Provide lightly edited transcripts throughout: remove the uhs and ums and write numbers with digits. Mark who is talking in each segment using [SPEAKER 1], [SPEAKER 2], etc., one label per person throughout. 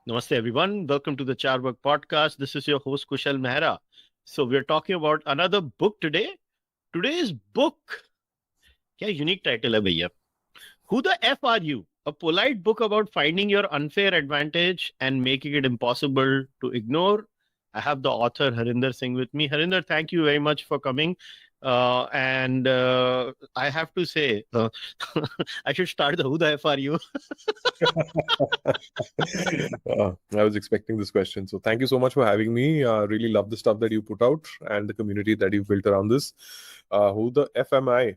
[SPEAKER 1] Namaste, everyone. Welcome to the Cārvāka podcast. This is your host, Kushalmehra. So we're talking about another book today. Today's book, क्या unique title है भैया? Who the F are you? A polite book about finding your unfair advantage and making it impossible to ignore. I have the author Harinder Singh with me. Harinder, thank you very much for coming. And I have to say, I should start the who the F are you?
[SPEAKER 2] I was expecting this question. So thank you so much for having me. Really love the stuff that you put out and the community that you've built around this. Who the F am I?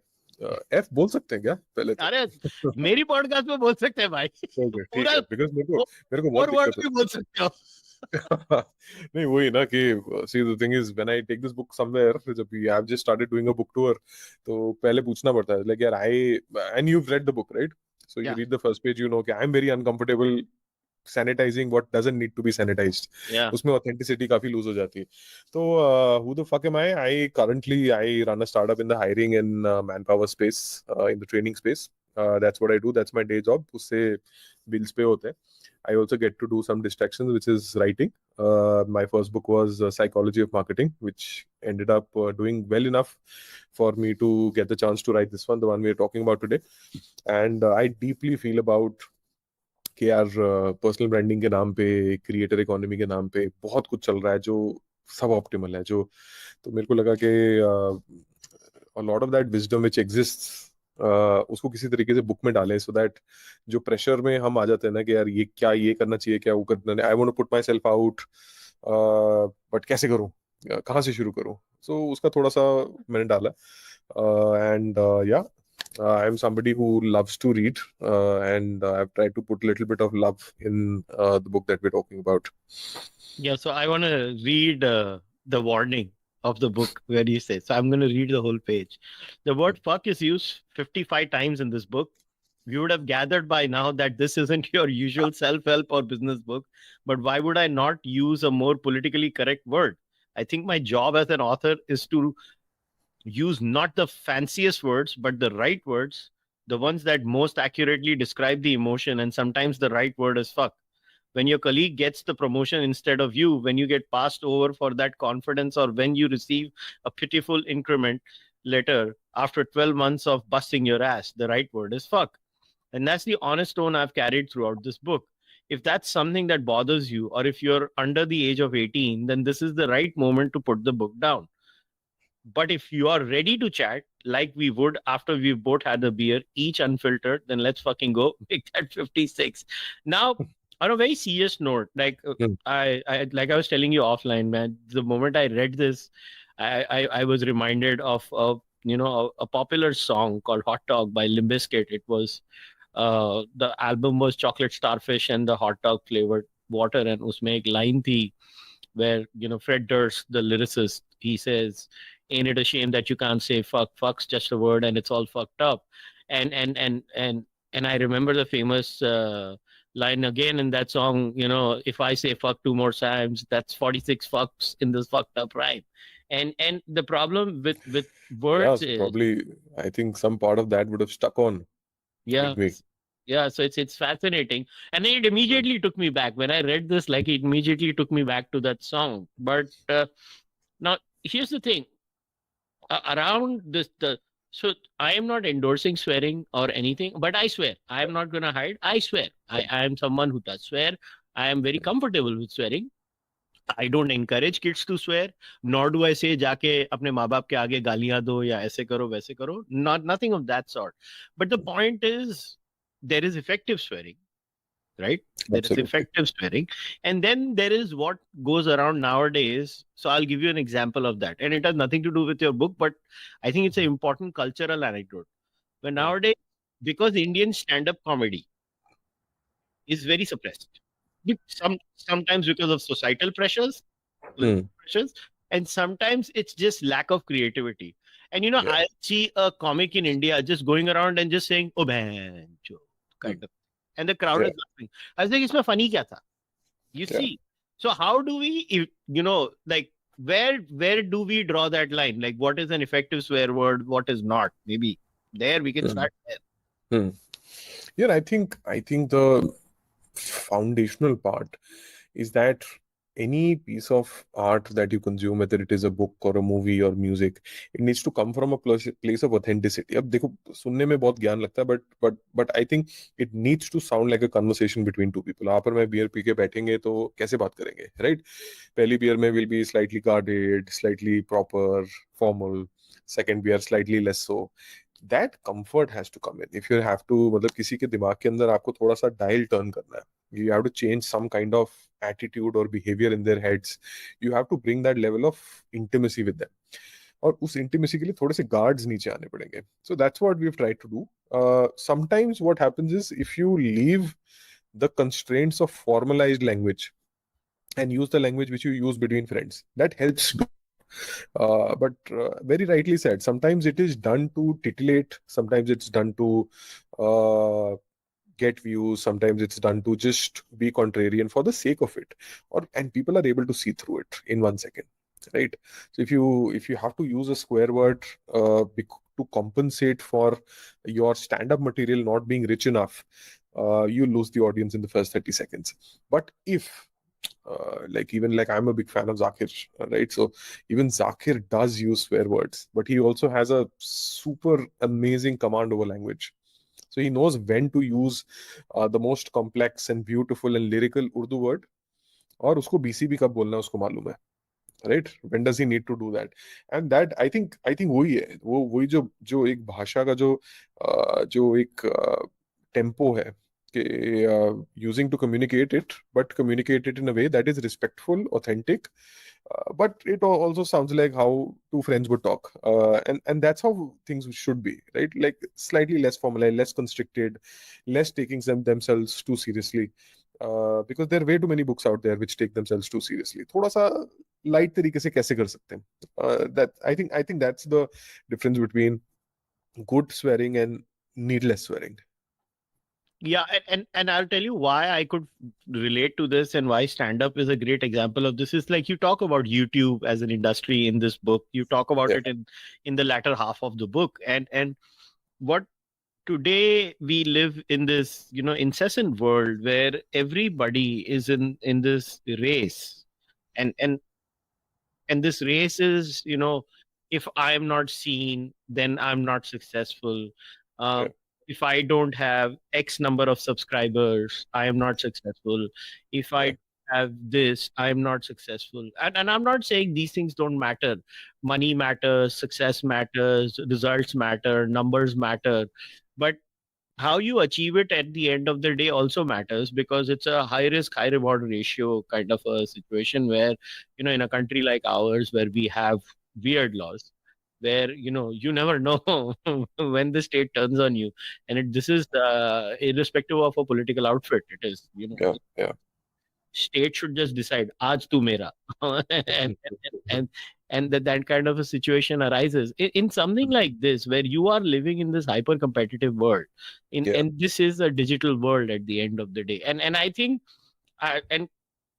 [SPEAKER 2] F बोल सकते हैं क्या पहले तो?
[SPEAKER 1] अरे मेरी podcast में बोल सकते हैं भाई.
[SPEAKER 2] Okay, ठीक है. Because मेरे को बहुत
[SPEAKER 1] और वर्ड
[SPEAKER 2] दिक्कत
[SPEAKER 1] भी बोल सकते हो.
[SPEAKER 2] नहीं वही ना कि see the thing is when I take this book somewhere जब we have just started doing a book tour तो पहले पूछना पड़ता है like यार and you've read the book, right? So you read the first page, you know कि I'm very uncomfortable sanitizing what doesn't need to be sanitized. उसमें authenticity काफी lose हो जाती है. तो who the fuck am I? I run a startup in the hiring and manpower space, in the training space. That's what I do. That's my day job. उससे bills pay होते हैं. I also get to do some distractions, which is writing. My first book was Psychology of Marketing, which ended up doing well enough for me to get the chance to write this one, the one we're talking about today. And I deeply feel about कि यार personal branding के नाम पे, creator economy के नाम पे बहुत कुछ चल रहा है जो सब ऑप्टिमल है. जो तो मेरे को लगा कि a lot of that wisdom which exists उसको किसी तरीके से बुक में डालें so that जो प्रेशर में हम आ जाते हैं ना कि यार ये करना चाहिए, क्या वो करना, I want to put myself out but कैसे करूं, कहाँ से शुरू करूं, सो उसका थोड़ा सा मैंने डाला. एंड या I am somebody who loves to read, and I've tried to put a little bit of love in the book that we're talking about.
[SPEAKER 1] Yeah, so I want to read the warning of the book where you say, so I'm going to read the whole page. The word fuck is used 55 times in this book. You would have gathered by now that this isn't your usual self-help or business book, but why would I not use a more politically correct word? I think my job as an author is to use not the fanciest words, but the right words, the ones that most accurately describe the emotion. And sometimes the right word is fuck. When your colleague gets the promotion instead of you, when you get passed over for that confidence, or when you receive a pitiful increment letter after 12 months of busting your ass, the right word is fuck. And that's the honest tone I've carried throughout this book. If that's something that bothers you, or if you're under the age of 18, then this is the right moment to put the book down. But if you are ready to chat like we would after we've both had a beer, each unfiltered, then let's fucking go. Make that 56. Now, on a very serious note, like I was telling you offline, man, the moment I read this, I was reminded of a popular song called Hot Dog by Limp Bizkit. It was the album was Chocolate Starfish and the hot dog flavored water, and usme ek line thi where Fred Durst, the lyricist, he says, ain't it a shame that you can't say fuck? Fuck's just a word and it's all fucked up. And I remember the famous line again in that song, if I say fuck 2 more times, that's 46 fucks in this fucked up rhyme. And the problem with words is
[SPEAKER 2] probably, I think some part of that would have stuck on.
[SPEAKER 1] Yeah. Yeah, so it's fascinating. And then it immediately took me back. When I read this, like it immediately took me back to that song. But now here's the thing. Around this, so I am not endorsing swearing or anything, but I swear. I am not going to hide. I swear. I am someone who does swear. I am very comfortable with swearing. I don't encourage kids to swear, nor do I say जाके अपने माँ बाप के आगे गालियाँ दो या ऐसे करो वैसे करो. Nothing of that sort. But the point is, there is effective swearing, right? There is effective swearing. And then there is what goes around nowadays. So I'll give you an example of that. And it has nothing to do with your book, but I think it's an important cultural anecdote. But nowadays, because Indian stand-up comedy is very suppressed, sometimes because of societal pressures, and sometimes it's just lack of creativity. And I see a comic in India just going around and just saying, "Oh man," kind of, and the crowd is laughing. I was like, "Isme funny kya tha?" You see. So how do we, like, where do we draw that line? Like, what is an effective swear word? What is not? Maybe there we can start there.
[SPEAKER 2] Yeah, I think the foundational part is that any piece of art that you consume, whether it is a book or a movie or music, it needs to come from a place of authenticity. अब देखो सुनने में बहुत ज्ञान लगता है, but I think it needs to sound like a conversation between two people. आप और मैं बियर पी के बैठेंगे तो कैसे बात करेंगे, right? पहली बियर में will be slightly guarded, slightly proper, formal. Second beer slightly less so. That comfort has to come in. If you have to, मतलब किसी के दिमाग के अंदर आपको थोड़ा सा dial turn करना है, you have to change some kind of attitude or behavior in their heads. You have to bring that level of intimacy with them. और उस intimacy के लिए थोड़े से guards नीचे आने पड़ेंगे. So that's what we've tried to do. Sometimes what happens is if you leave the constraints of formalized language and use the language which you use between friends, that helps too. But very rightly said, sometimes it is done to titillate, sometimes it's done to get views, sometimes it's done to just be contrarian for the sake of it, and people are able to see through it in 1 second, right? So if you have to use a square word to compensate for your stand-up material not being rich enough, you lose the audience in the first 30 seconds. But if even I'm a big fan of Zakir, right? So even Zakir does use swear words, but he also has a super amazing command over language. So he knows when to use the most complex and beautiful and lyrical Urdu word, और उसको BCB कब बोलना है उसको मालूम है, right? When does he need to do that? And that I think वही है, वही जो एक भाषा का जो एक टेम्पो है, using to communicate it, but communicate it in a way that is respectful, authentic, but it also sounds like how two friends would talk, and that's how things should be, right? Like slightly less formalized, less constricted, less taking themselves too seriously, because there are way too many books out there which take themselves too seriously. थोड़ा सा light तरीके से कैसे कर सकते हैं? That I think that's the difference between good swearing and needless swearing.
[SPEAKER 1] Yeah, and I'll tell you why I could relate to this and why stand-up is a great example of this. Is like you talk about YouTube as an industry in this book. You talk about it in the latter half of the book. And what today we live in this, incessant world where everybody is in this race. And this race is, if I am not seen, then I'm not successful. If I don't have X number of subscribers, I am not successful. If I have this, I am not successful. And I'm not saying these things don't matter. Money matters, success matters, results matter, numbers matter. But how you achieve it at the end of the day also matters, because it's a high risk, high reward ratio kind of a situation where, in a country like ours, where we have weird laws, where you never know when the state turns on you, and this is irrespective of a political outfit. It is state should just decide aaj tu mera and that kind of a situation arises in something like this, where you are living in this hyper competitive world, and this is a digital world at the end of the day, and I think and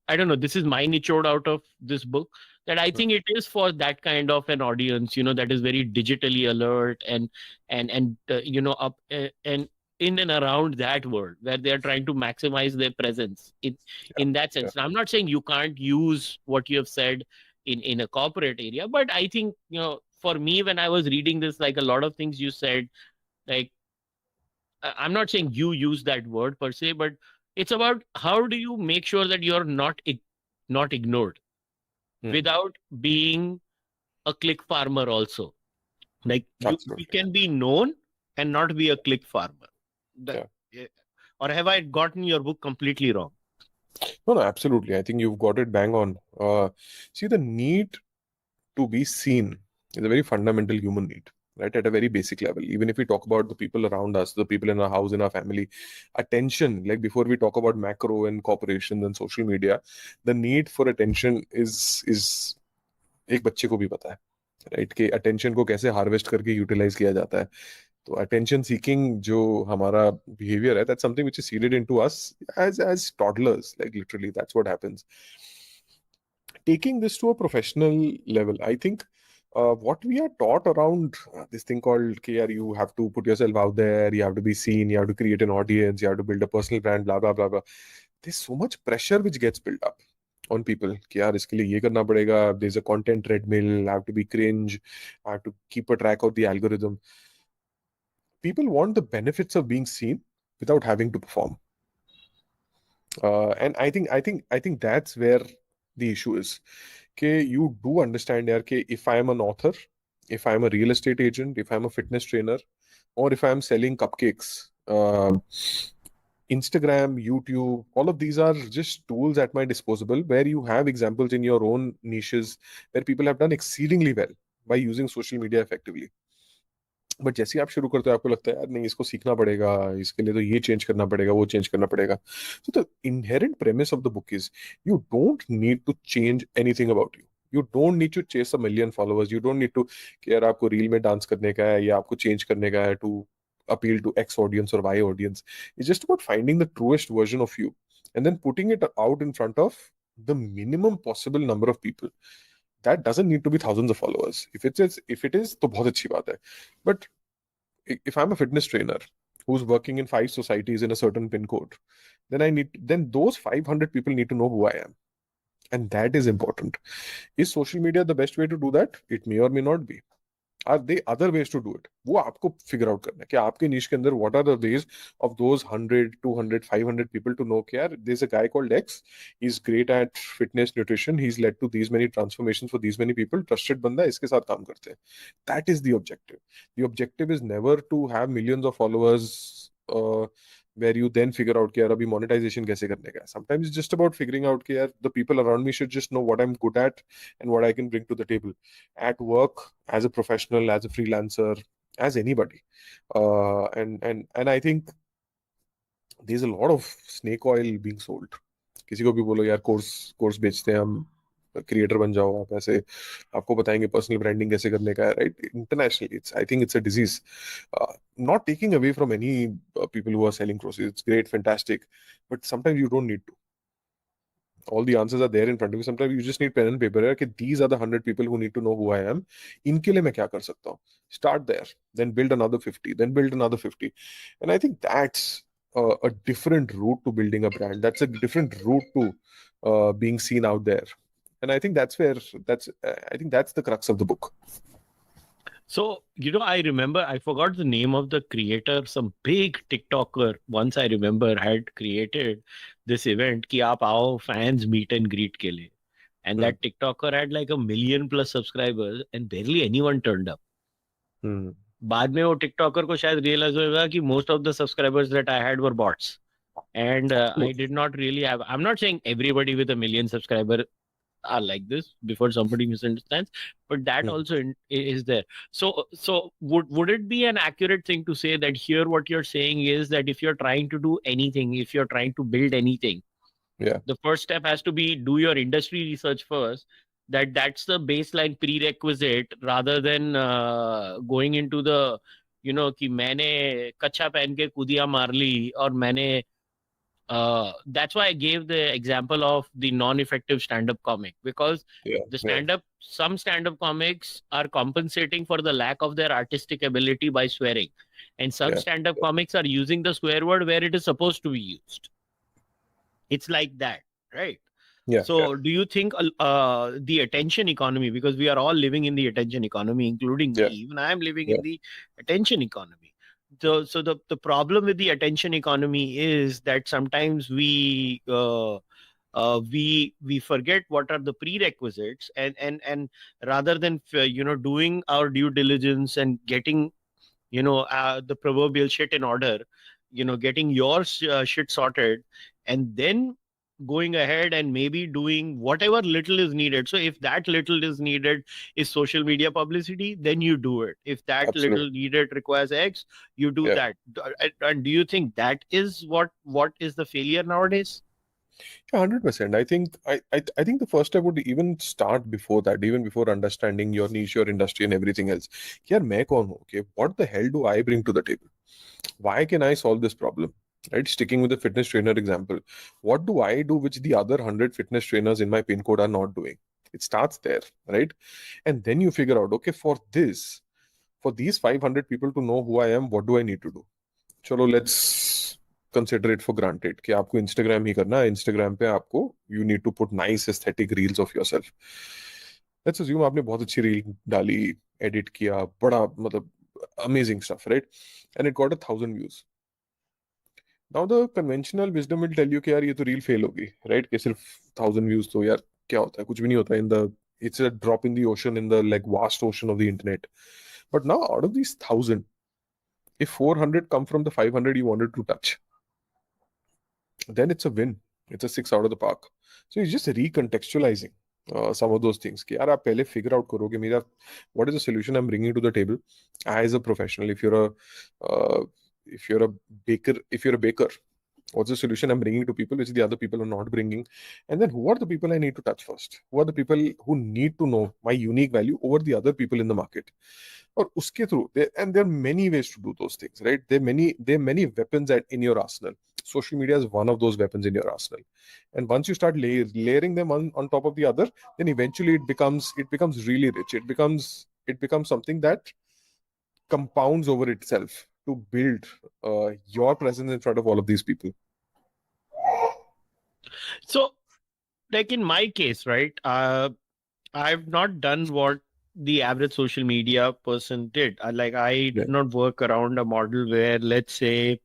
[SPEAKER 1] I don't know, this is my nichode out of this book, that I think it is for that kind of an audience, that is very digitally alert and up and in and around that world, where they are trying to maximize their presence in that sense. I'm not saying you can't use what you have said in a corporate area, but I think, for me, when I was reading this, like a lot of things you said, like, I'm not saying you use that word per se, but it's about how do you make sure that you're not ignored without being a click farmer also. Like you can be known and not be a click farmer. Or have I gotten your book completely wrong?
[SPEAKER 2] No, absolutely. I think you've got it bang on. See, the need to be seen is a very fundamental human need, right? At a very basic level. Even if we talk about the people around us, the people in our house, in our family, attention, like before we talk about macro and corporations and social media, the need for attention is एक बच्चे को भी पता है, right? कि attention को कैसे harvest करके utilize किया जाता है. तो attention seeking जो हमारा behavior है, that's something which is seeded into us as toddlers. Like literally, that's what happens. Taking this to a professional level, I think what we are taught around this thing called KR, you have to put yourself out there, you have to be seen, you have to create an audience, you have to build a personal brand, blah, blah, blah, blah. there's so much pressure which gets built up on people कि यार इसके लिए ये करना पड़ेगा, there's a content treadmill, I have to be cringe, I have to keep a track of the algorithm. People want the benefits of being seen without having to perform. And I think that's where the issue is. Okay, you do understand yaar, कि if I am an author, if I am a real estate agent, if I am a fitness trainer, or if I am selling cupcakes, Instagram, YouTube, all of these are just tools at my disposal where you have examples in your own niches where people have done exceedingly well by using social media effectively. But जैसे ही आप शुरू करते हो आपको लगता है यार नहीं इसको सीखना पड़ेगा, इसके लिए तो ये चेंज करना पड़ेगा, वो चेंज करना पड़ेगा. So the inherent premise of the book is you don't need to change anything about you. You don't need to chase a million followers. You don't need to कि यार आपको रील में dance करने का है या आपको चेंज करने का है to appeal to X audience or Y audience. It's just about finding the truest version of you and then putting it out in front of the minimum possible number of people. That doesn't need to be thousands of followers. If it is, तो बहुत अच्छी बात है. But if I'm a fitness trainer who's working in 5 societies in a certain pin code, then those 500 people need to know who I am. And that is important. Is social media the best way to do that? It may or may not be. Are there other ways to do it? वो आपको figure out करना है कि आपके niche के अंदर what are the ways of those 100, 200, 500 people to know कि यार there's a guy called X, he's great at fitness, nutrition, he's led to these many transformations for these many people, trusted बंदा है, इसके साथ काम करते हैं. That is the objective. The objective is never to have millions of followers where you then figure out कि यार अभी monetization कैसे करने का है. Sometimes it's just about figuring out कि यार the people around me should just know what I'm good at and what I can bring to the table at work, as a professional, as a freelancer, as anybody. And I think there's a lot of snake oil being sold. किसी को भी बोलो यार course बेचते हैं हम, creator बन जाओ आप, ऐसे आपको बताएंगे पर्सनल ब्रांडिंग कैसे करने का है, right? Internationally I think it's a disease. Not taking away from any people who are selling courses. It's great, fantastic, but sometimes you don't need to. All the answers are there in front of you. Sometimes you just need pen and paper. Okay, these are the 100 people who need to know who I am. इनके लिए मैं क्या कर सकता हूँ? Start there, then build another 50, then build another 50. And I think that's a different route to building a brand. That's a different route to being seen out there. And I think that's the crux of the book.
[SPEAKER 1] So, I remember, I forgot the name of the creator, some big TikToker once I remember had created this event कि आप आओ fans meet and greet के लिए. And that TikToker had like 1 million plus subscribers and barely anyone turned up. बाद में वो TikToker को शायद realize होगा कि most of the subscribers that I had were bots. And I did not really have, I'm not saying everybody with 1 million subscribers are like this before somebody misunderstands, but that also is there. So would it be an accurate thing to say that here what you're saying is that if you're trying to do anything, if you're trying to build anything, the first step has to be do your industry research first, that's the baseline prerequisite rather than going into the कि मैंने कच्छा पहन के कुदिया मार ली और मैंने that's why I gave the example of the non-effective stand-up comic, because some stand-up comics are compensating for the lack of their artistic ability by swearing, and some stand-up comics are using the swear word where it is supposed to be used. It's like that, right? So do you think the attention economy, because we are all living in the attention economy, including me, even I am living in the attention economy. So the problem with the attention economy is that sometimes we forget what are the prerequisites, and rather than doing our due diligence and getting the proverbial shit in order, getting your shit sorted, and then going ahead and maybe doing whatever little is needed. So if that little is needed is social media publicity, then you do it. If that little needed requires X, you do that. And do you think that is what is the failure nowadays?
[SPEAKER 2] 100%. I think the first step would even start before that, even before understanding your niche, your industry, and everything else. Yaar, main kaun hu? Okay, what the hell do I bring to the table? Why can I solve this problem? Right, sticking with the fitness trainer example, what do I do which the other 100 fitness trainers in my pin code are not doing? It starts there, right? And then you figure out, okay, for these 500 people to know who I am, what do I need to do? Chalo, let's consider it for granted कि आपको Instagram ही करना है. Instagram पे आपको you need to put nice aesthetic reels of yourself. Let's assume आपने बहुत अच्छी reel डाली, edit किया, बड़ा मतलब amazing stuff, right? And it got 1,000 views. Now the conventional wisdom will tell you कि यार ये तो reel fail होगी, right? कि सिर्फ 1,000 views तो यार क्या होता है, कुछ भी नहीं होता in the, it's a drop in the ocean in the like vast ocean of the internet. But now out of these 1,000, if 400 come from the 500 you wanted to touch, then it's a win. It's a 6 out of the park. So it's just recontextualizing some of those things. कि यार आप पहले figure out करो कि मेरा what is the solution I'm bringing to the table as a professional. If you're a baker, what's the solution I'm bringing to people which the other people are not bringing? And then who are the people I need to touch first? Who are the people who need to know my unique value over the other people in the market? Or uske through, and there are many ways to do those things, right? There are many weapons in your arsenal. Social media is one of those weapons in your arsenal. And once you start layering them on top of the other, then eventually it becomes really rich. It becomes something that compounds over itself to build your presence in front of all of these people.
[SPEAKER 1] So, like in my case, right, I've not done what the average social media person did. I did not work around a model where, let's say,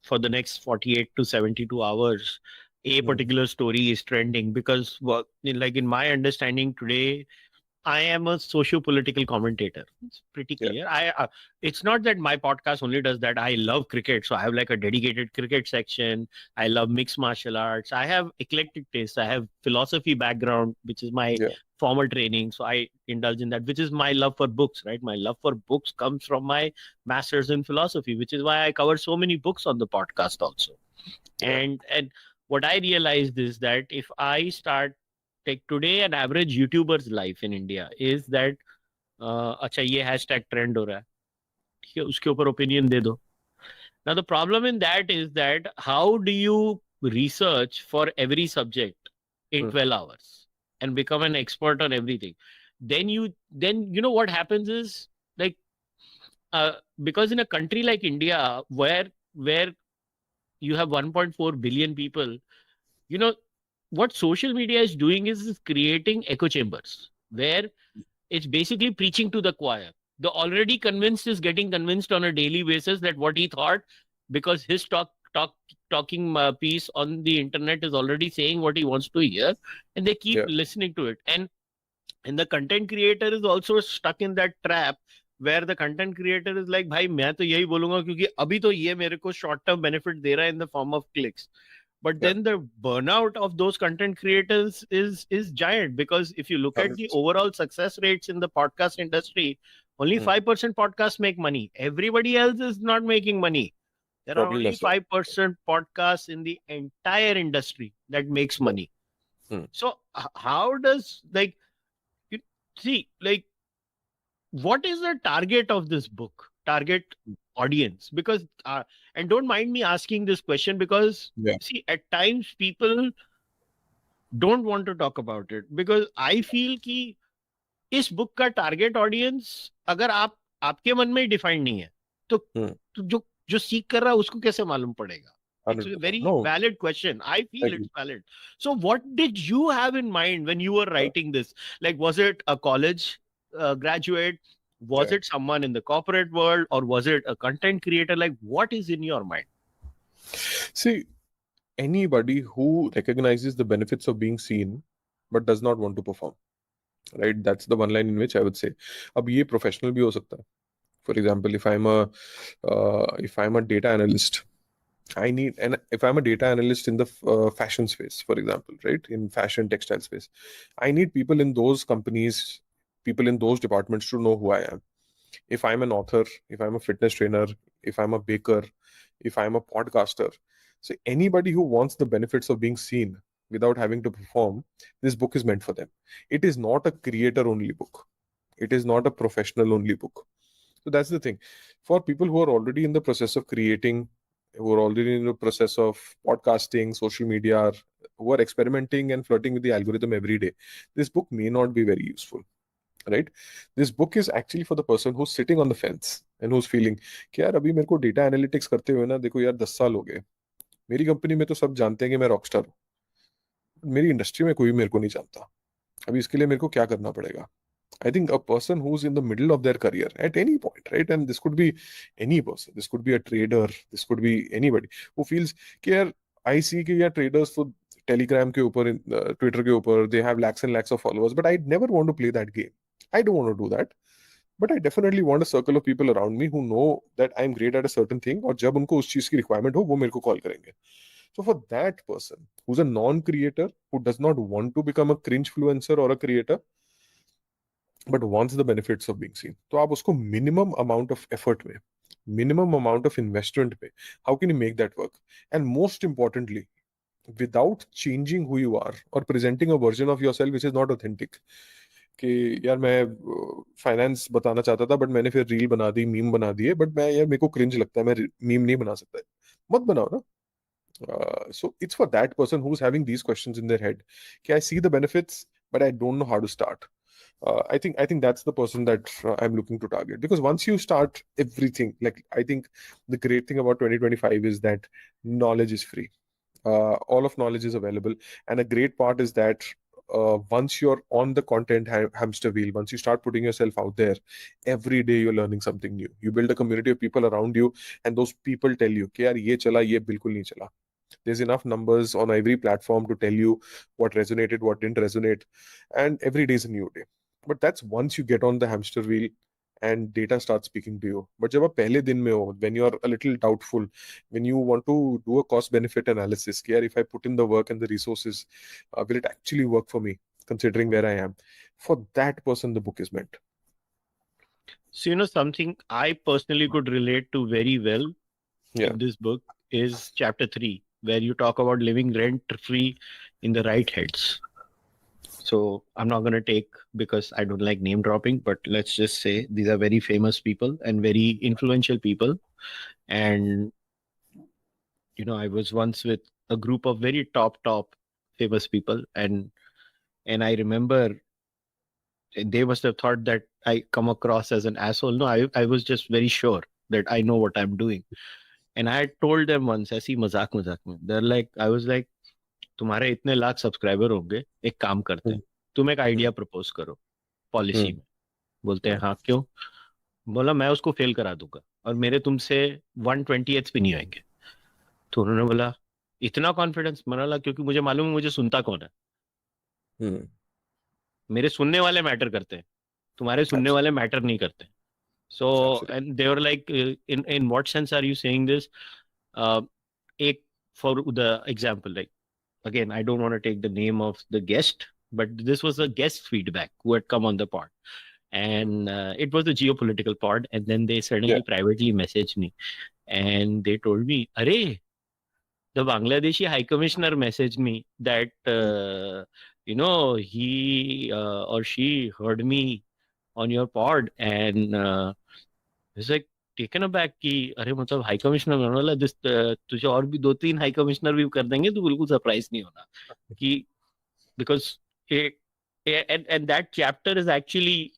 [SPEAKER 1] for the next 48 to 72 hours, a particular story is trending, because like in my understanding today, I am a socio-political commentator. It's pretty clear. It's not that my podcast only does that. I love cricket, so I have like a dedicated cricket section. I love mixed martial arts. I have eclectic taste. I have philosophy background, which is my formal training. So I indulge in that, which is my love for books, right? My love for books comes from my master's in philosophy, which is why I cover so many books on the podcast also. And what I realized is that if I start, like today, an average YouTuber's life in India is that अच्छा ये hashtag trend हो रहा है, ठीक है, उसके ऊपर opinion दे दो. Now the problem in that is that how do you research for every subject in 12 hours and become an expert on everything? Then you know what happens is, like because in a country like India where you have 1.4 billion people, you know, what social media is doing is creating echo chambers where it's basically preaching to the choir. The already convinced is getting convinced on a daily basis that what he thought, because his talking piece on the internet is already saying what he wants to hear, and they keep listening to it. And the content creator is also stuck in that trap where the content creator is like, भाई मैं तो यही बोलूंगा क्योंकि अभी तो ये मेरे को short term benefit दे रहा है in the form of clicks. But then the burnout of those content creators is giant, because if you look at the overall success rates in the podcast industry, only 5% podcasts make money. Everybody else is not making money. There are only 5% podcasts in the entire industry that makes money. So how does, like, you see, like, what is the target of this book? Target audience? Because and don't mind me asking this question, because see, at times people don't want to talk about it, because I feel कि इस book का target audience अगर आपके मन में define नहीं है तो जो सीख कर रहा है उसको कैसे मालूम पड़ेगा? It's a very valid question. I feel it's valid. So what did you have in mind when you were writing this? Like, was it a college graduate? Was it someone in the corporate world, or was it a content creator? Like, what is in your mind?
[SPEAKER 2] See, anybody who recognizes the benefits of being seen but does not want to perform, right? That's the one line in which I would say. अब ये professional भी हो सकता है. For example, if I'm a data analyst, if I'm a data analyst in the fashion space, for example, right, in fashion textile space, I need people in those companies, people in those departments to know who I am. If I'm an author, if I'm a fitness trainer, if I'm a baker, if I'm a podcaster, so anybody who wants the benefits of being seen without having to perform, this book is meant for them. It is not a creator only book. It is not a professional only book. So that's the thing. For people who are already in the process of creating, who are already in the process of podcasting, social media, who are experimenting and flirting with the algorithm every day, this book may not be very useful. right? This book is actually for the person who's sitting on the fence and who's feeling कि यार अभी मेरे को data analytics करते हुए ना देखो यार 10 साल हो गए, मेरी कंपनी में तो सब जानते हैं कि मैं रॉकस्टार हूँ, मेरी इंडस्ट्री में कोई मेरे को नहीं जानता, अभी इसके लिए मेरे को क्या करना पड़ेगा? I think a person who's in the middle of their career at any point, right? And this could be any person, this could be a trader, this could be anybody who feels कि यार I see कि यार traders तो Telegram के ऊपर, Twitter के ऊपर, they have lakhs and lakhs of followers, but I never want to play that game. I don't want to do that. But I definitely want a circle of people around me who know that I'm great at a certain thing, और जब उनको उस चीज की requirement हो वो मेरे को कॉल करेंगे. So for that person who's a non-creator, who does not want to become a cringe influencer or a creator, but wants the benefits of being seen, तो आप उसको minimum amount of effort में, minimum amount of investment पे, how can you make that work? And most importantly, without changing who you are or presenting a version of yourself which is not authentic. कि यार मैं finance बताना चाहता था but मैंने फिर रील बना दी, मीम बना दिए, बट मैं यार मेरे को क्रिंज लगता है, मैं मीम नहीं बना सकता, मत बनाओ ना. So it's for that person who's having these questions in their head. Okay, I see the benefits, but I don't know how to start. I think that's the person that I'm looking to target, because once you start everything, like I think the great thing about 2025 is that knowledge is free. All of knowledge is available, and a great part is that once you're on the content hamster wheel, once you start putting yourself out there, every day you're learning something new. You build a community of people around you, and those people tell you कि यार ये चला, ये बिल्कुल नहीं चला. There's enough numbers on every platform to tell you what resonated, what didn't resonate, and every day is a new day. But that's once you get on the hamster wheel and data starts speaking to you. But जब आप पहले दिन में हो, when you are a little doubtful, when you want to do a cost benefit analysis, कि यार if I put in the work and the resources, will it actually work for me, considering where I am? For that person, the book is meant.
[SPEAKER 1] So, something I personally could relate to very well
[SPEAKER 2] Yeah.
[SPEAKER 1] in this book is chapter 3, where you talk about living rent-free in the right heads. So I'm not going to take, because I don't like name dropping, but let's just say these are very famous people and very influential people. And, I was once with a group of very top famous people. And I remember they must have thought that I come across as an asshole. No, I was just very sure that I know what I'm doing. And I had told them once, ऐसी मजाक में, they're like, I was like, तुम्हारे इतने lakh subscriber होंगे, एक काम करते हैं, तुम एक आइडिया प्रपोज करो पॉलिसी में. बोलते हैं हाँ क्यों? बोला मैं उसको फेल करा दूंगा और मेरे तुमसे 1/20 भी नहीं आएंगे. तो उन्होंने बोला इतना कॉन्फिडेंस? मैंने बोला क्योंकि मुझे मालूम है मुझे सुनता कौन है. मेरे सुनने वाले मैटर करते हैं, तुम्हारे सुनने वाले मैटर नहीं करते. So and they were like, in what sense are you saying this? For the example, like, again, I don't want to take the name of the guest, but this was a guest feedback who had come on the pod, and it was a geopolitical pod. And then they suddenly privately messaged me, and they told me, "Arey, the Bangladeshi High Commissioner messaged me that he or she heard me on your pod, and it's like taken aback कि अरे मतलब high commissioner बनने वाला, तुझे और भी 2-3 high commissioner भी कर देंगे तो बिल्कुल सरप्राइज नहीं होना कि because and that chapter is actually,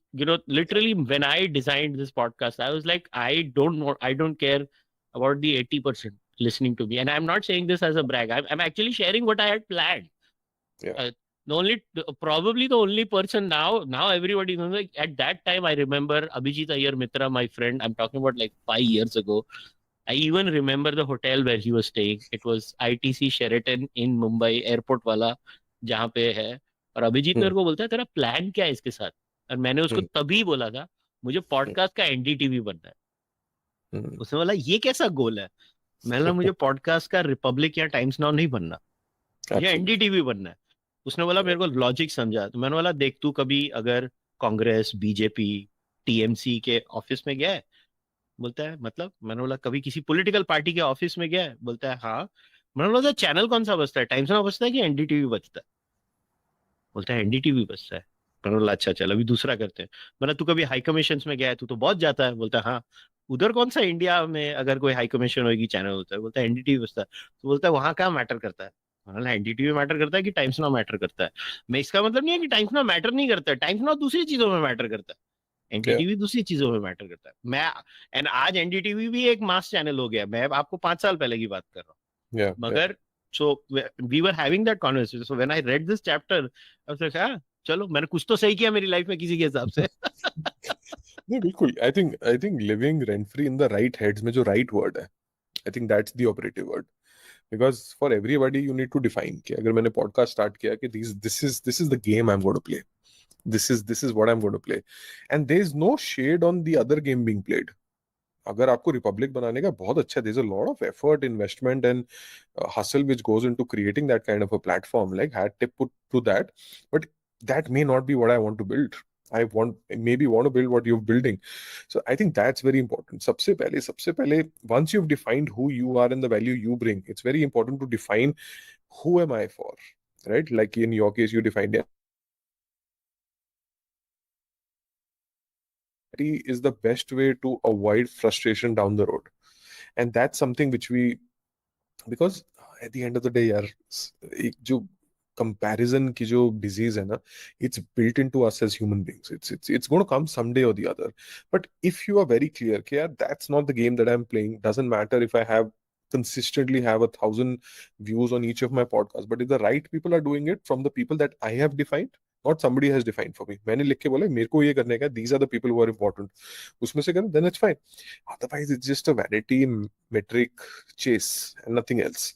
[SPEAKER 1] literally when I designed this podcast, I was like, I don't care about the 80% listening to me, and I'm not saying this as a brag. I'm actually sharing what I had planned. Probably the only person now everybody knows. Like at that time, I remember Abhijit Iyer Mitra, my friend. I'm talking about like 5 years ago. I even remember the hotel where he was staying. It was ITC Sheraton in Mumbai, airport वाला जहाँ पे है. और अभिजीत मेरे को बोलता है तेरा प्लान क्या है इसके साथ? और मैंने उसको तभी बोला था मुझे पॉडकास्ट का एनडीटीवी बनना है. उसने बोला ये कैसा गोल है? मैंने बोला मुझे पॉडकास्ट का रिपब्लिक या टाइम्स नाउ नहीं बनना, मुझे एनडीटीवी बनना है. उसने बोला मेरे को लॉजिक समझा. तो मैंने बोला देख तू कभी अगर कांग्रेस, बीजेपी, टीएमसी के ऑफिस में गया है? बोलता है मतलब? मैंने बोला कभी किसी पॉलिटिकल पार्टी के ऑफिस में गया है? बोलता है हाँ. मैंने बोला चैनल कौन सा बजता है, टाइम्स नाउ बजता है कि एनडीटीवी बजता है? बोलता है एनडीटीवी बजता है. मैंने बोला अच्छा चल अभी दूसरा करते हैं. मैंने तू कभी हाई कमीशन में गया है? तू तो बहुत जाता है. बोलता है हाँ. उधर कौन सा इंडिया में अगर कोई हाई कमीशन होगी चैनल होता है? बोलता है एनडीटीवी बजता है. तो बोलता है वहां क्या मैटर करता है? एनडीटीवी मैटर करता है कि टाइम्स नाउ मैटर करता है? मैं इसका मतलब नहीं है कि टाइम्स नाउ मैटर नहीं करता है, टाइम्स नाउ दूसरी चीजों में मैटर करता है, एनडीटीवी दूसरी चीजों में मैटर करता है। मैं एंड आज एनडीटीवी भी एक मास चैनल हो गया, मैं आपको 5 साल पहले की बात कर रहा हूँ। मगर so we were having that conversation, so when I read this chapter I was like, हाँ चलो मैंने कुछ तो सही किया मेरी लाइफ में किसी के हिसाब से।
[SPEAKER 2] नहीं बिल्कुल, I think living rent free in the right heads में जो राइट वर्ड है, I think that's the operative word, because for everybody you need to define कि अगर मैंने पॉडकास्ट स्टार्ट किया कि this is the game I am going to play, this is what I'm going to play, and there is no shade on the other game being played. अगर आपको Republic बनाने का बहुत अच्छा, there's a lot of effort, investment and hustle which goes into creating that kind of a platform, like hat tip put to that, but that may not be what I want to build. I maybe want to build what you're building. So I think that's very important. सबसे पहले once you've defined who you are and the value you bring, it's very important to define who am I for, right? Like in your case, you defined is the best way to avoid frustration down the road, and that's something which we, because at the end of the day यार, एक जो comparison की जो disease है ना, it's built into us as human beings. It's going to come someday or the other. But if you are very clear कि यार, that's not the game that I'm playing, doesn't matter if I have consistently have 1,000 views on each of my podcasts, but if the right people are doing it from the people that I have defined, not somebody has defined for me, मैंने लिख के बोला मेरे को ये करने का, these are the people who are important, उसमें से करें, then it's fine. Otherwise it's just a vanity metric chase and nothing else.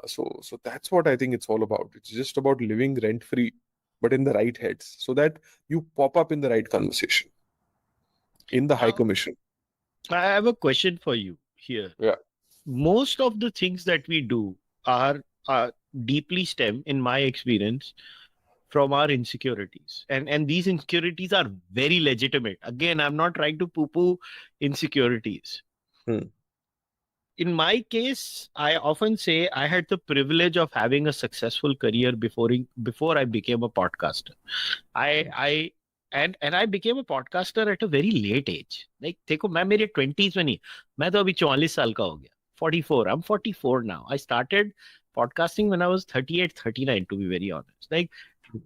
[SPEAKER 2] So that's what I think it's all about. It's just about living rent free, but in the right heads, so that you pop up in the right conversation, in the high commission.
[SPEAKER 1] I have a question for you here.
[SPEAKER 2] Yeah.
[SPEAKER 1] Most of the things that we do are deeply stem, in my experience, from our insecurities, and these insecurities are very legitimate. Again, I'm not trying to poo-poo insecurities. In my case, I often say I had the privilege of having a successful career before I became a podcaster. I became a podcaster at a very late age. Like, देखो मैं मेरे 20s में नहीं, मैं तो अभी 44 साल का हो गया, 44. I'm 44 now. I started podcasting when I was 38, 39, to be very honest. Like,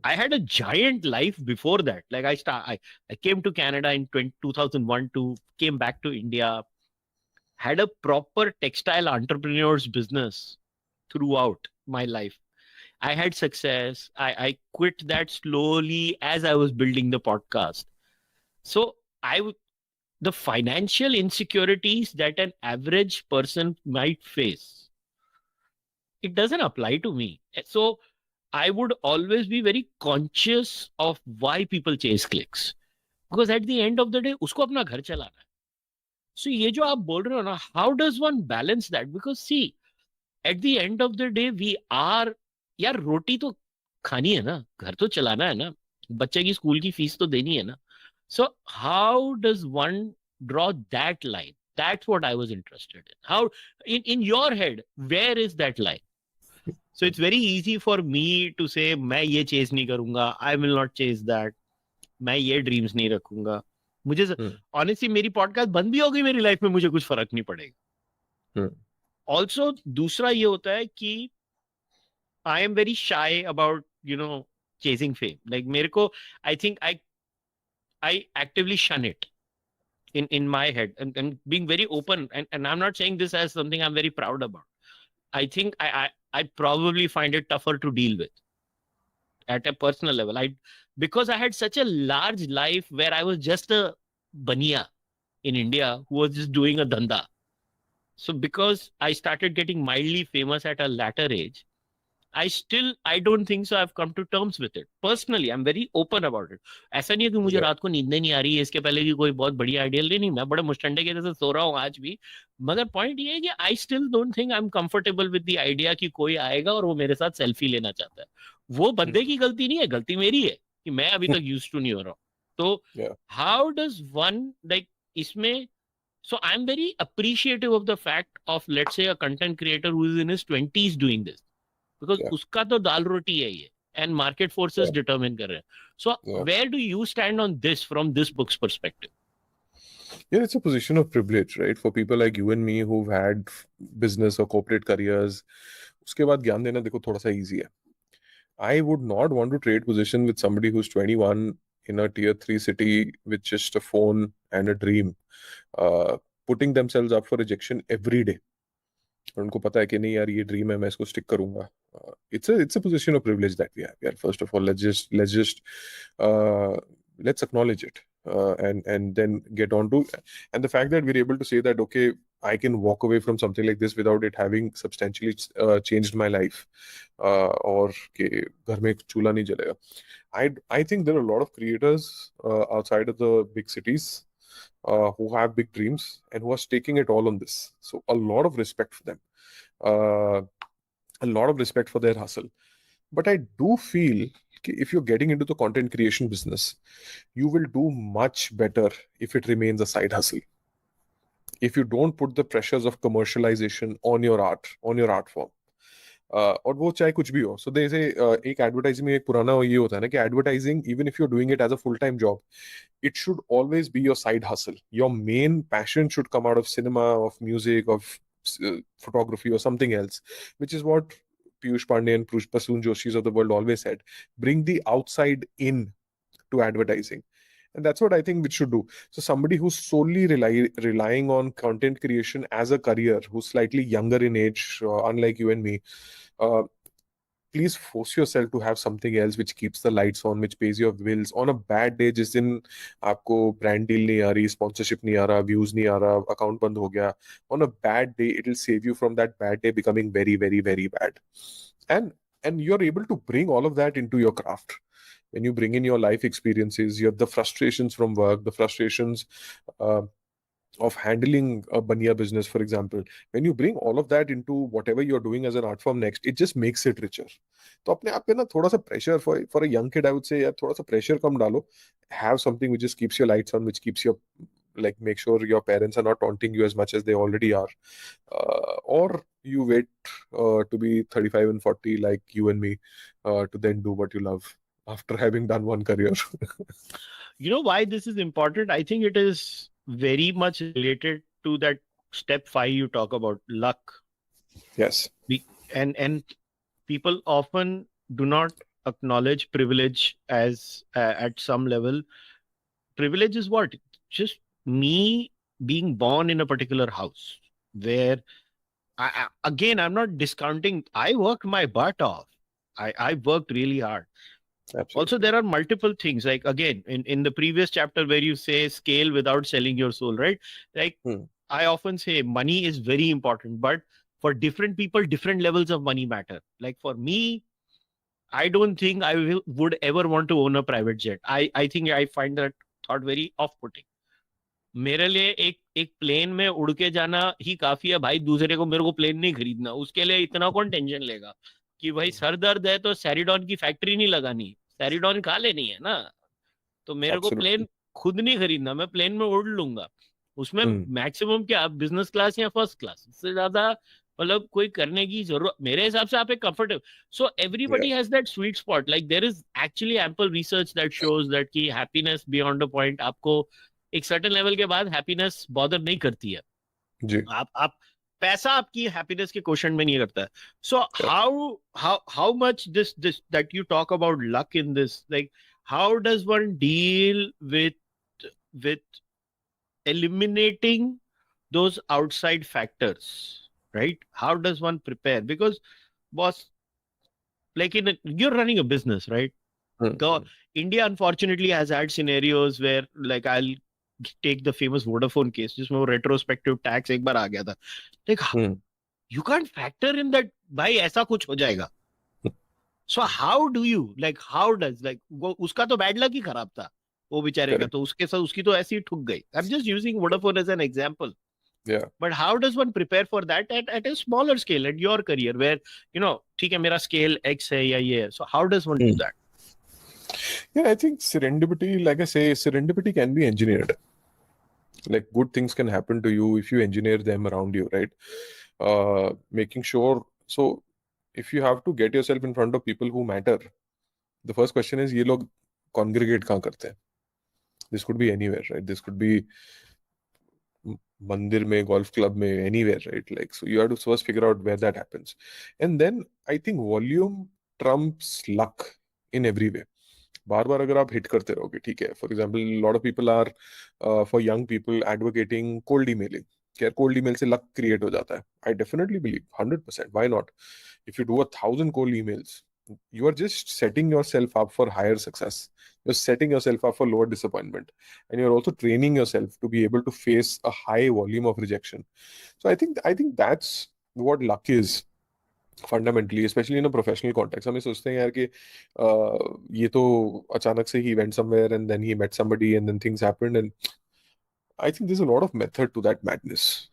[SPEAKER 1] I had a giant life before that. Like, I came to Canada in 2001, came back to India, had a proper textile entrepreneur's business throughout my life. I had success. I quit that slowly as I was building the podcast. So the financial insecurities that an average person might face, it doesn't apply to me. So I would always be very conscious of why people chase clicks, because at the end of the day, उसको अपना घर चलाना है. So ये जो आप बोल रहे हो ना, how does one balance that? Because see, at the end of the day, we are, यार रोटी तो खानी है ना, घर तो चलाना है ना, बच्चे की स्कूल की फीस तो देनी है ना. So how does one draw that line? That's what I was interested in. How, in your head, where is that line? So it's very easy for me to say, मैं ये chase नहीं करूंगा, I will not chase that, मैं ये dreams नहीं रखूंगा. मुझे honestly मेरी पॉडकास्ट बंद भी हो गई मेरी लाइफ में, मुझे कुछ फर्क नहीं पड़ेगा. ऑल्सो दूसरा ये होता है कि I am very shy about chasing fame. Like मेरे को, आई थिंक आई एक्टिवली शन it in my head, and being very open, and I'm not saying this as something I'm very proud about. I think I probably find it tougher to deal with at a personal level. Because I had such a large life where I was just a baniya in India who was just doing a dhanda. So because I started getting mildly famous at a latter age, I don't think so I've come to terms with it. Personally, I'm very open about it. ऐसा नहीं है कि मुझे रात को नींद नहीं आ रही है, इसके पहले की कोई बहुत बड़ी आइडियल नहीं, मैं बड़े मुस्टंडे के जैसे सो रहा हूँ आज भी. मगर पॉइंट ये है कि I still don't think I am comfortable with the idea कि कोई आएगा और वो मेरे साथ सेल्फी लेना चाहता है. वो बंदे की गलती नहीं है, गलती मेरी है कि मैं अभी तक यूज्ड टू नहीं हो रहा हूँ. तो हाउ डज वन, लाइक, इसमें, so I'm very appreciative of the fact of, let's say, a content creator who is in his 20s doing this, because उसका तो दाल रोटी है ये, and market forces determine कर रहे हैं. So where do you stand on this from this book's perspective?
[SPEAKER 2] Yeah, it's a position of privilege, right? For people like you and me who've had business or corporate careers, उसके बाद ज्ञान देना देखो थोड़ा सा easy है. I would not want to trade position with somebody who's 21 in a tier 3 city with just a phone and a dream, putting themselves up for rejection every day. और उनको पता है कि नहीं यार ये ड्रीम है, मैं इसको स्टिक करूंगा. It's a position of privilege that we have. Yeah, first of all, let's acknowledge it, and then get on to, and the fact that we're able to say that okay, I can walk away from something like this without it having substantially changed my life, or कि घर में चूल्हा नहीं जलेगा. I think there are a lot of creators outside of the big cities who have big dreams and who are staking it all on this. So a lot of respect for them, a lot of respect for their hustle. But I do feel if you're getting into the content creation business, you will do much better if it remains a side hustle. If you don't put the pressures of commercialization on your art form. और वो चाहे कुछ भी हो. So they say एक advertising में एक पुराना ये होता है ना कि advertising, even if you're doing it as a full-time job, it should always be your side hustle. Your main passion should come out of cinema, of music, of photography or something else, which is what Piyush Pandey and Prasoon Joshis of the world always said. Bring the outside in to advertising. And that's what I think we should do. So somebody who's solely relying on content creation as a career, who's slightly younger in age, unlike you and me, please force yourself to have something else which keeps the lights on, which pays your bills. On a bad day, जिस दिन आपको brand deal नहीं आ रही, sponsorship नहीं आ रहा, views नहीं आ रहा, account बंद हो गया, on a bad day, it will save you from that bad day becoming very, very, very bad. And you're able to bring all of that into your craft. When you bring in your life experiences, you have the frustrations from work, the frustrations of handling a baniya business, for example. When you bring all of that into whatever you're doing as an art form next, it just makes it richer. तो अपने आप पे ना थोड़ा सा pressure for a young kid, I would say, यार थोड़ा सा pressure कम डालो. Have something which just keeps your lights on, which keeps your, like, make sure your parents are not taunting you as much as they already are. Or you wait to be 35 and 40 like you and me to then do what you love after having done one career.
[SPEAKER 1] You know why this is important? I think it is very much related to that step 5 you talk about, luck.
[SPEAKER 2] Yes.
[SPEAKER 1] And people often do not acknowledge privilege as at some level. Privilege is what? Just me being born in a particular house where again, I'm not discounting. I worked my butt off. I worked really hard. Absolutely. Also, there are multiple things, like again, in the previous chapter where you say scale without selling your soul, right? Like I often say money is very important, but for different people, different levels of money matter. Like for me, I don't think I would ever want to own a private jet. I think I find that thought very off-putting. मेरे लिए एक plane में उड़ के जाना ही काफी है भाई. दूसरे को, मेरे को प्लेन नहीं खरीदना. उसके लिए इतना कौन टेंशन लेगा कि भाई सर दर्द है तो सैरिडॉन की फैक्ट्री नहीं लगानी, सैरिडॉन खा लेनी है ना. तो मेरे को प्लेन खुद नहीं खरीदना, मैं प्लेन में उड़ लूंगा. उसमें मैक्सिमम क्या, बिजनेस क्लास या फर्स्ट क्लास, इससे ज्यादा मतलब कोई करने की जरूरत मेरे हिसाब से. आप एक comfortable. So everybody has that sweet spot. Like there is actually ample research that shows that की हैप्पीनेस बियॉन्ड अ पॉइंट, आपको एक सर्टेन लेवल के बाद हैप्पीनेस बॉदर नहीं करती है जी. आप पैसा आपकी हैप्पीनेस के क्वेश्चन में नहीं करता है. So how much this that you talk about luck in this, like how does one deal with eliminating those outside factors, right? How does one prepare? Because boss, like you're running a business, right? So India unfortunately has had scenarios where, like, I'll take the famous Vodafone case, जिसमें वो retrospective tax एक बार आ गया था. Like you can't factor in that भाई ऐसा कुछ हो जाएगा. So how do you, like, how does, like, वो उसका तो bad luck ही खराब था वो बेचारे का, तो उसके साथ उसकी तो ऐसी ठुक गई. I'm just using Vodafone as an example. Yeah. But how does one prepare for that at a smaller scale, at your career, where, you know, ठीक है मेरा scale X है या ये है. So how does one do that?
[SPEAKER 2] Yeah, I think serendipity, like I say, serendipity can be engineered. Like good things can happen to you if you engineer them around you, right? Making sure. So if you have to get yourself in front of people who matter, the first question is, ये लोग congregate कहाँ करते हैं? This could be anywhere, right? This could be mandir mein, golf club mein, anywhere, right? Like, so you have to first figure out where that happens. And then I think volume trumps luck in every way. बार बार अगर आप hit करते रहोगे, ठीक है, for example lot of people are for young people advocating cold emailing, क्या cold email से luck create हो जाता है? I definitely believe 100%, why not? if you do 1,000 cold emails, you are just setting yourself up for higher success. You're setting yourself up for lower disappointment, and you're also training yourself to be able to face a high volume of rejection. So I think that's what luck is fundamentally, especially in a professional context. हमें सोचते हैं यार कि ये तो अचानक से he went somewhere and then he met somebody and then things happened, and I think there's a lot of method to that madness.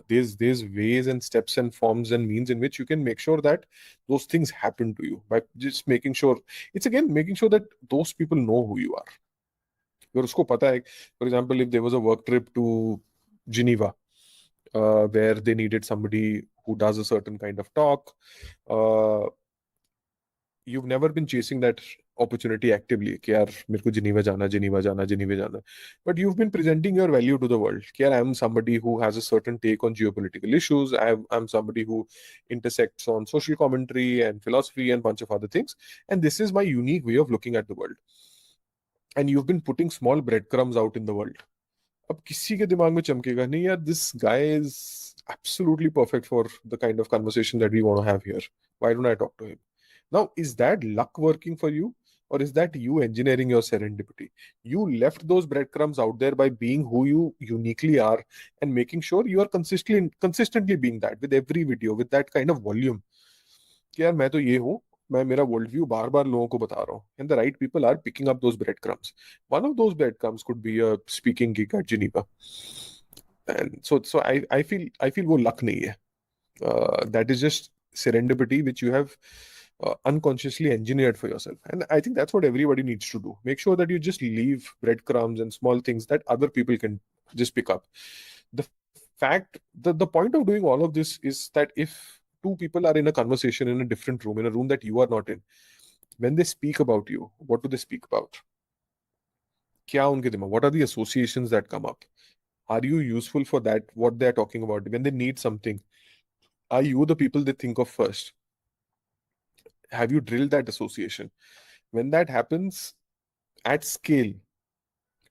[SPEAKER 2] There's ways and steps and forms and means in which you can make sure that those things happen to you by just making sure, it's again making sure that those people know who you are. अगर उसको पता है, for example, if there was a work trip to Geneva, where they needed somebody who does a certain kind of talk, uh, you've never been chasing that opportunity actively कि यार मेरे को Geneva जाना, but you've been presenting your value to the world कि यार I'm somebody who has a certain take on geopolitical issues, I'm somebody who intersects on social commentary and philosophy and bunch of other things, and this is my unique way of looking at the world, and you've been putting small breadcrumbs out in the world. अब किसी के दिमाग में चमकेगा नहीं यार, this guy is absolutely perfect for the kind of conversation that we want to have here, why don't I talk to him? Now, is that luck working for you, or is that you engineering your serendipity? You left those breadcrumbs out there by being who you uniquely are and making sure you are consistently being that with every video, with that kind of volume. कि यार मैं तो ये हूँ, मैं मेरा world view बार बार लोगों को बता रहा हूँ, and the right people are picking up those breadcrumbs. One of those breadcrumbs could be a speaking gig at Geneva, and so I feel वो luck नहीं है. That is just serendipity which you have unconsciously engineered for yourself, and I think that's what everybody needs to do. Make sure that you just leave breadcrumbs and small things that other people can just pick up. The point of doing all of this is that if two people are in a conversation in a different room, in a room that you are not in, when they speak about you, what do they speak about? क्या उनके दिमाग, what are the associations that come up? Are you useful for that, what they're talking about? When they need something, are you the people they think of first? Have you drilled that association? When that happens at scale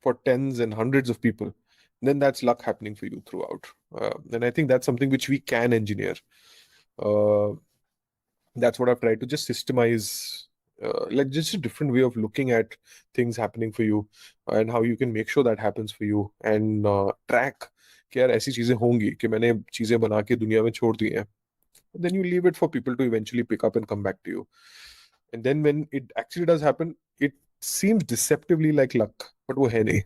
[SPEAKER 2] for tens and hundreds of people, then that's luck happening for you throughout. And I think that's something which we can engineer. That's what I've tried to just systemize, like just a different way of looking at things happening for you and how you can make sure that happens for you, and track कि यार ऐसी चीजें होंगी कि मैंने चीजें बना के दुनिया में छोड़ दी हैं. Then you leave it for people to eventually pick up and come back to you. And then when it actually does happen, it seems deceptively like luck, but वो है नहीं.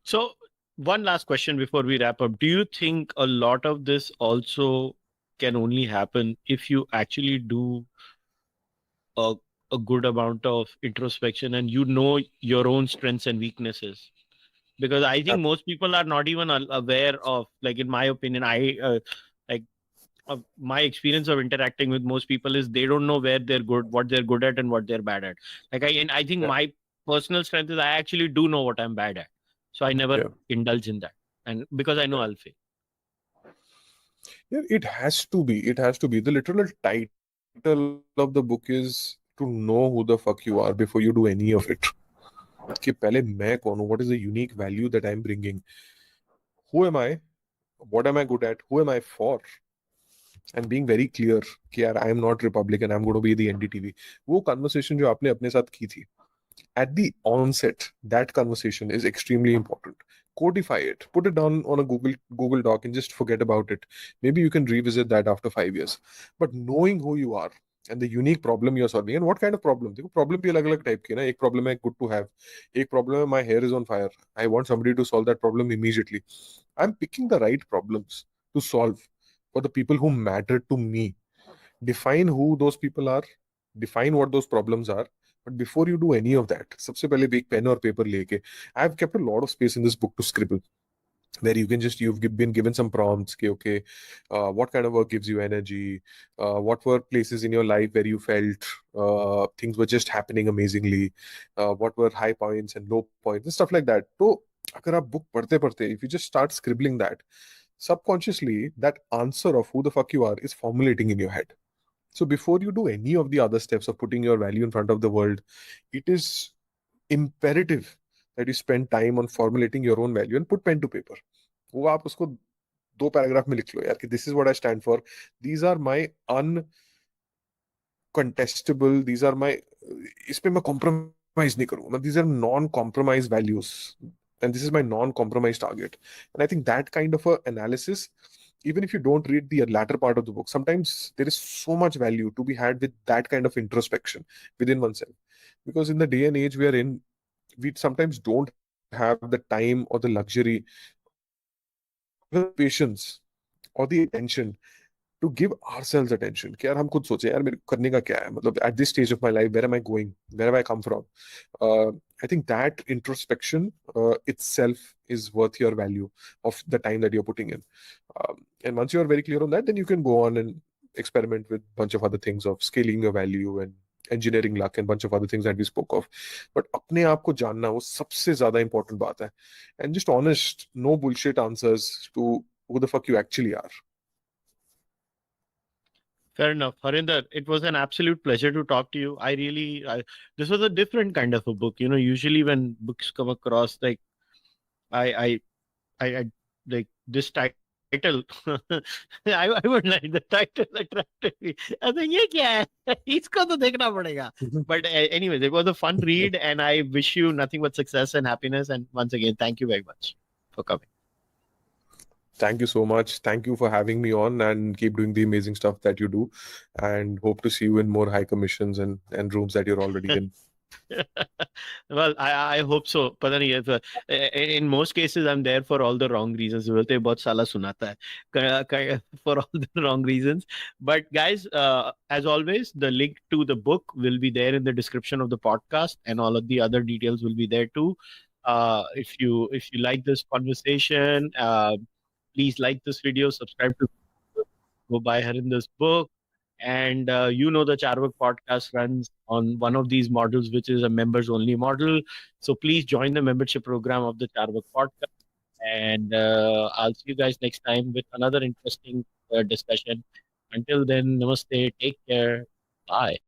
[SPEAKER 1] So one last question before we wrap up. Do you think a lot of this also can only happen if you actually do a, a good amount of introspection and you know your own strengths and weaknesses? Because I think most people are not even aware of, like, in my opinion, my experience of interacting with most people is they don't know where they're good, what they're good at, and what they're bad at. Like I think my personal strength is I actually do know what I'm bad at, so I never indulge in that, and because I know I'll fail.
[SPEAKER 2] Yeah, it has to be. It has to be. The literal title of the book is to know who the fuck you are before you do any of it. कि पहले मैं कौन हूँ? What is the unique value that I'm bringing? Who am I? What am I good at? Who am I for? And being very clear कि यार I am not Republican, I'm going to be the NDTV. वो conversation जो आपने अपने साथ की थी, at the onset, that conversation is extremely important. Codify it, put it down on a Google Doc and just forget about it. Maybe you can revisit that after 5 years. But knowing who you are and the unique problem you're solving, and what kind of problem, देखो problem भी अलग-अलग type के ना. एक problem है good to have, एक problem है my hair is on fire, I want somebody to solve that problem immediately. I'm picking the right problems to solve for the people who matter to me. Define who those people are, define what those problems are. But before you do any of that, सबसे पहले एक pen और paper लेके, I've kept a lot of space in this book to scribble, where you can just, you've been given some prompts, okay, what kind of work gives you energy, what were places in your life where you felt things were just happening amazingly, what were high points and low points and stuff like that. So अगर आप book पढ़ते पढ़ते, if you just start scribbling that, subconsciously that answer of who the fuck you are is formulating in your head. So before you do any of the other steps of putting your value in front of the world, it is imperative that you spend time on formulating your own value and put pen to paper. वो आप उसको 2 paragraph में लिख लो यार कि this is what I stand for, these are my uncontestable, these are my, इस पे मैं कॉम्प्रोमाइज नहीं करूंगा, these are non compromise values and this is my non-compromise target. And I think that kind of a analysis, even if you don't read the latter part of the book, sometimes there is so much value to be had with that kind of introspection within oneself, because in the day and age we are in, we sometimes don't have the time or the luxury, the patience or the attention to give ourselves attention कि यार हम खुद सोचे यार मेरे करने का क्या है, मतलब at this stage of my life, where am I going, where have I come from. I think that introspection itself is worth your value of the time that you're putting in. And once you are very clear on that, then you can go on and experiment with bunch of other things of scaling your value and engineering luck and bunch of other things that we spoke of. But अपने आप को जानना वो सबसे ज्यादा important बात है. And just honest, no bullshit answers to who the fuck you actually are.
[SPEAKER 1] Fair enough. Harinder, it was an absolute pleasure to talk to you. This was a different kind of a book. Usually when books come across, like I, I like this title. I would like the title attracted me. I think, ये क्या है? इसको तो देखना पड़ेगा. But anyways, it was a fun read, and I wish you nothing but success and happiness. And once again, thank you very much for coming.
[SPEAKER 2] Thank you so much. Thank you for having me on, and keep doing the amazing stuff that you do. And hope to see you in more high commissions and rooms that you're already in.
[SPEAKER 1] Well, I hope so. पता नहीं है, in most cases I'm there for all the wrong reasons. बोलते हैं बहुत साला सुनाता है for all the wrong reasons. But guys, as always, the link to the book will be there in the description of the podcast, and all of the other details will be there too. If you like this conversation, please like this video, subscribe to, go buy Harinder's book. And the Cārvāka podcast runs on one of these models, which is a members only model. So please join the membership program of the Cārvāka podcast. And I'll see you guys next time with another interesting discussion. Until then, namaste, take care, bye.